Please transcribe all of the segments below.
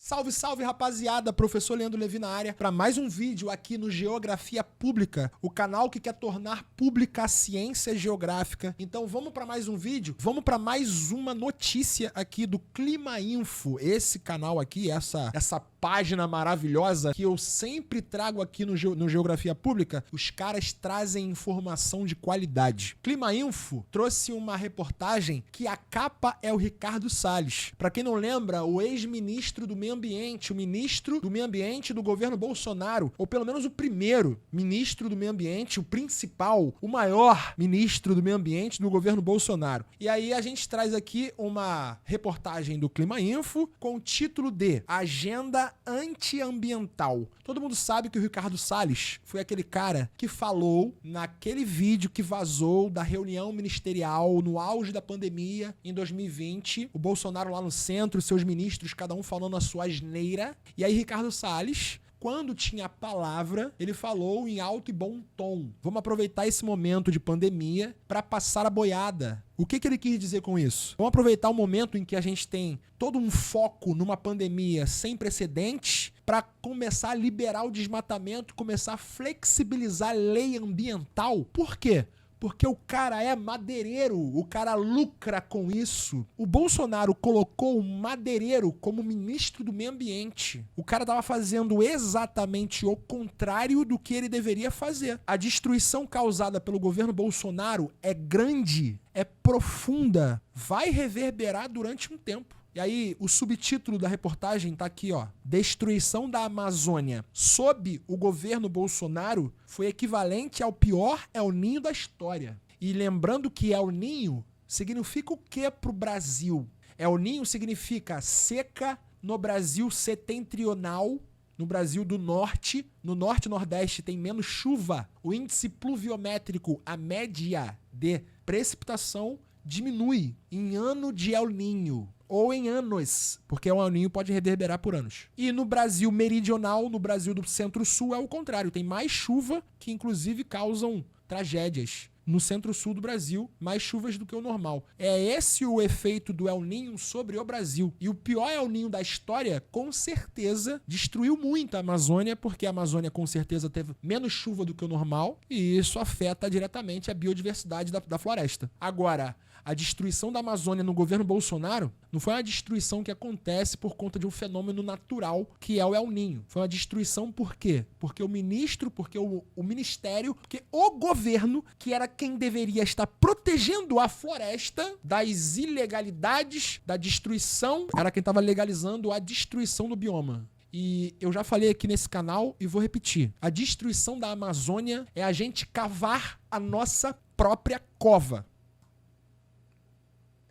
Salve, salve, rapaziada! Professor Leandro Levi na área para mais um vídeo aqui no Geografia Pública, o canal que quer tornar pública a ciência geográfica. Então vamos para mais um vídeo, vamos para mais uma notícia aqui do Clima Info. Esse canal aqui, essa página maravilhosa que eu sempre trago aqui no Geografia Pública, os caras trazem informação de qualidade. Clima Info trouxe uma reportagem que a capa é o Ricardo Salles. Para quem não lembra, o ex-ministro do Meio Ambiente, o ministro do Meio Ambiente do governo Bolsonaro, ou pelo menos o primeiro ministro do Meio Ambiente, o principal, o maior ministro do Meio Ambiente do governo Bolsonaro. E aí a gente traz aqui uma reportagem do Clima Info com o título de Agenda Antiambiental. Todo mundo sabe que o Ricardo Salles foi aquele cara que falou naquele vídeo que vazou da reunião ministerial no auge da pandemia em 2020, o Bolsonaro lá no centro, seus ministros, cada um falando a sua asneira, e aí Ricardo Salles, quando tinha a palavra, ele falou em alto e bom tom. Vamos aproveitar esse momento de pandemia para passar a boiada. O que ele quis dizer com isso? Vamos aproveitar o momento em que a gente tem todo um foco numa pandemia sem precedentes para começar a liberar o desmatamento, começar a flexibilizar a lei ambiental. Por quê? Porque o cara é madeireiro, o cara lucra com isso. O Bolsonaro colocou o madeireiro como ministro do Meio Ambiente. O cara estava fazendo exatamente o contrário do que ele deveria fazer. A destruição causada pelo governo Bolsonaro é grande, é profunda, vai reverberar durante um tempo. E aí, o subtítulo da reportagem tá aqui, ó. Destruição da Amazônia sob o governo Bolsonaro foi equivalente ao pior El Niño da história. E lembrando que El Niño significa o que pro Brasil? El Niño significa seca no Brasil setentrional, no Brasil do norte. No norte e nordeste tem menos chuva. O índice pluviométrico, a média de precipitação, diminui em ano de El Niño. Ou em anos, porque o El Niño pode reverberar por anos. E no Brasil meridional, no Brasil do centro-sul, é o contrário. Tem mais chuva, que inclusive causam tragédias. No centro-sul do Brasil, mais chuvas do que o normal. É esse o efeito do El Niño sobre o Brasil. E o pior El Niño da história, com certeza, destruiu muito a Amazônia, porque a Amazônia com certeza teve menos chuva do que o normal, e isso afeta diretamente a biodiversidade da floresta. Agora, a destruição da Amazônia no governo Bolsonaro não foi uma destruição que acontece por conta de um fenômeno natural que é o El Niño. Foi uma destruição por quê? Porque o ministro, porque o ministério, porque o governo, que era quem deveria estar protegendo a floresta das ilegalidades, da destruição, era quem estava legalizando a destruição do bioma. E eu já falei aqui nesse canal e vou repetir. A destruição da Amazônia é a gente cavar a nossa própria cova.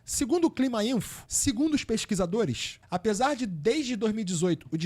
Segundo o Clima Info, segundo os pesquisadores, apesar de desde 2018 o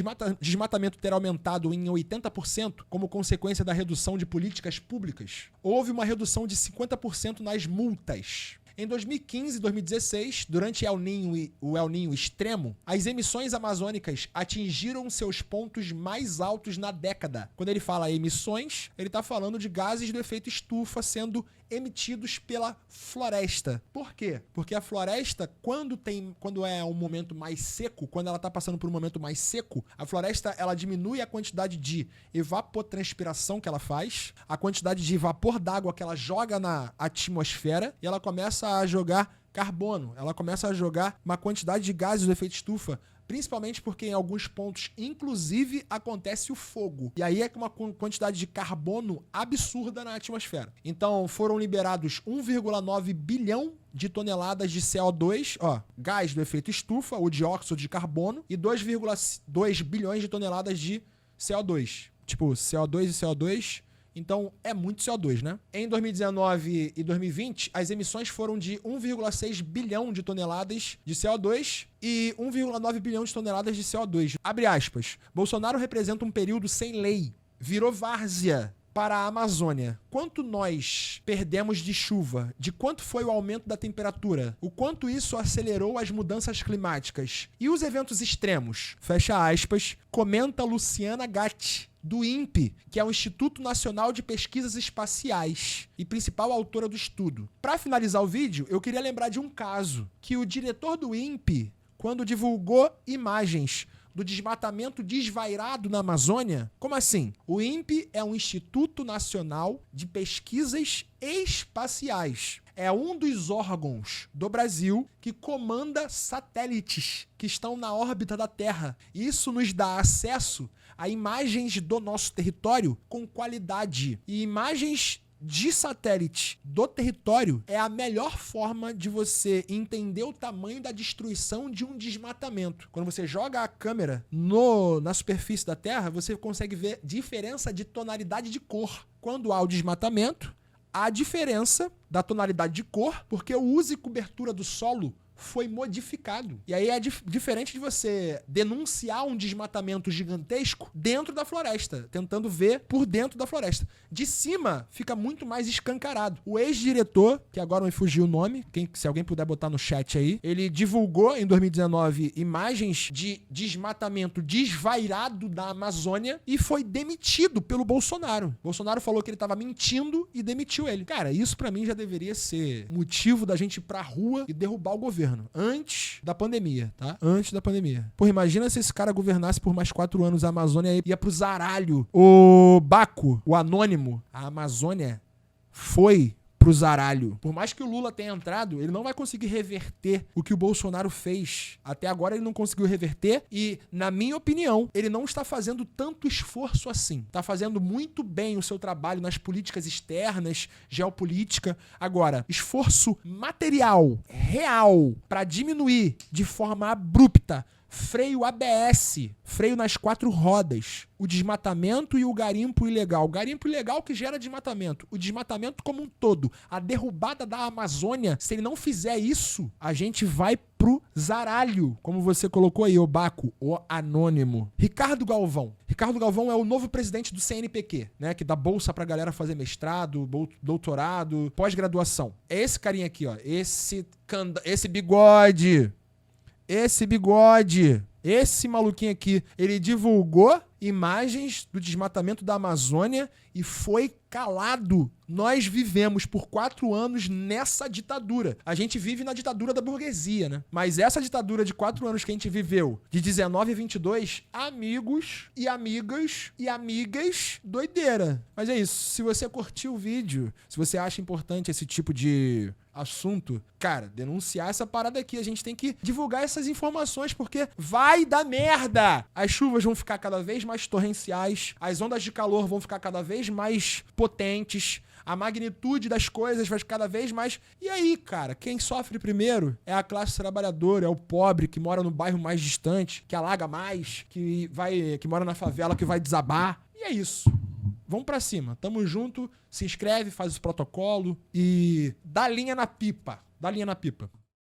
desmatamento ter aumentado em 80% como consequência da redução de políticas públicas, houve uma redução de 50% nas multas. Em 2015 e 2016, durante o El Niño extremo, as emissões amazônicas atingiram seus pontos mais altos na década. Quando ele fala emissões, ele está falando de gases do efeito estufa sendo emitidos pela floresta. Por quê? Porque a floresta, quando é um momento mais seco, quando ela está passando por um momento mais seco, a floresta ela diminui a quantidade de evapotranspiração que ela faz, a quantidade de vapor d'água que ela joga na atmosfera, e ela começa a jogar carbono, ela começa a jogar uma quantidade de gases do efeito estufa, principalmente porque em alguns pontos, inclusive, acontece o fogo. E aí é uma quantidade de carbono absurda na atmosfera. Então, foram liberados 1,9 bilhão de toneladas de CO2, gás do efeito estufa, o dióxido de carbono, e 2,2 bilhões de toneladas de CO2. Tipo, CO2 e CO2... Então, é muito CO2, né? Em 2019 e 2020, as emissões foram de 1,6 bilhão de toneladas de CO2 e 1,9 bilhão de toneladas de CO2. Abre aspas. Bolsonaro representa um período sem lei. Virou várzea para a Amazônia. Quanto nós perdemos de chuva? De quanto foi o aumento da temperatura? O quanto isso acelerou as mudanças climáticas? E os eventos extremos? Fecha aspas. Comenta Luciana Gatti, do INPE, que é o Instituto Nacional de Pesquisas Espaciais e principal autora do estudo. Para finalizar o vídeo, eu queria lembrar de um caso que o diretor do INPE, quando divulgou imagens do desmatamento desvairado na Amazônia? Como assim? O INPE é um Instituto Nacional de Pesquisas Espaciais. É um dos órgãos do Brasil que comanda satélites que estão na órbita da Terra. Isso nos dá acesso a imagens do nosso território com qualidade. E imagens de satélite do território é a melhor forma de você entender o tamanho da destruição de um desmatamento. Quando você joga a câmera na superfície da Terra, você consegue ver diferença de tonalidade de cor. Quando há o desmatamento, há diferença da tonalidade de cor, porque o uso e cobertura do solo foi modificado. E aí é diferente de você denunciar um desmatamento gigantesco dentro da floresta, tentando ver por dentro da floresta. De cima, fica muito mais escancarado. O ex-diretor, que agora me fugiu o nome, se alguém puder botar no chat aí, ele divulgou em 2019 imagens de desmatamento desvairado da Amazônia e foi demitido pelo Bolsonaro. O Bolsonaro falou que ele estava mentindo e demitiu ele. Cara, isso pra mim já deveria ser motivo da gente ir pra rua e derrubar o governo. Antes da pandemia, tá? Antes da pandemia. Porra, imagina se esse cara governasse por mais 4 anos a Amazônia e ia pro zaralho. O Baco, o anônimo, a Amazônia foi pro zaralho. Por mais que o Lula tenha entrado, ele não vai conseguir reverter o que o Bolsonaro fez. Até agora ele não conseguiu reverter e, na minha opinião, ele não está fazendo tanto esforço assim. Está fazendo muito bem o seu trabalho nas políticas externas, geopolítica. Agora, esforço material, real, para diminuir de forma abrupta freio ABS, freio nas 4 rodas, o desmatamento e o garimpo ilegal. O garimpo ilegal que gera desmatamento. O desmatamento como um todo. A derrubada da Amazônia, se ele não fizer isso, a gente vai pro zaralho, como você colocou aí, o Baco, o anônimo. Ricardo Galvão. Ricardo Galvão é o novo presidente do CNPq, né? Que dá bolsa pra galera fazer mestrado, doutorado, pós-graduação. É esse carinha aqui, ó. Esse bigode. Esse maluquinho aqui, ele divulgou imagens do desmatamento da Amazônia e foi calado. Nós vivemos por 4 anos nessa ditadura. A gente vive na ditadura da burguesia, né? Mas essa ditadura de 4 anos que a gente viveu, de 19 a 22, amigos e amigas, doideira. Mas é isso. Se você curtiu o vídeo, se você acha importante esse tipo de assunto, cara, denunciar essa parada aqui. A gente tem que divulgar essas informações porque vai dar merda. As chuvas vão ficar cada vez mais torrenciais, as ondas de calor vão ficar cada vez mais potentes, a magnitude das coisas vai cada vez mais... E aí, cara, quem sofre primeiro é a classe trabalhadora, é o pobre que mora no bairro mais distante, que alaga mais, que mora na favela, que vai desabar. E é isso. Vamos pra cima. Tamo junto. Se inscreve, faz o protocolo e dá linha na pipa. Dá linha na pipa.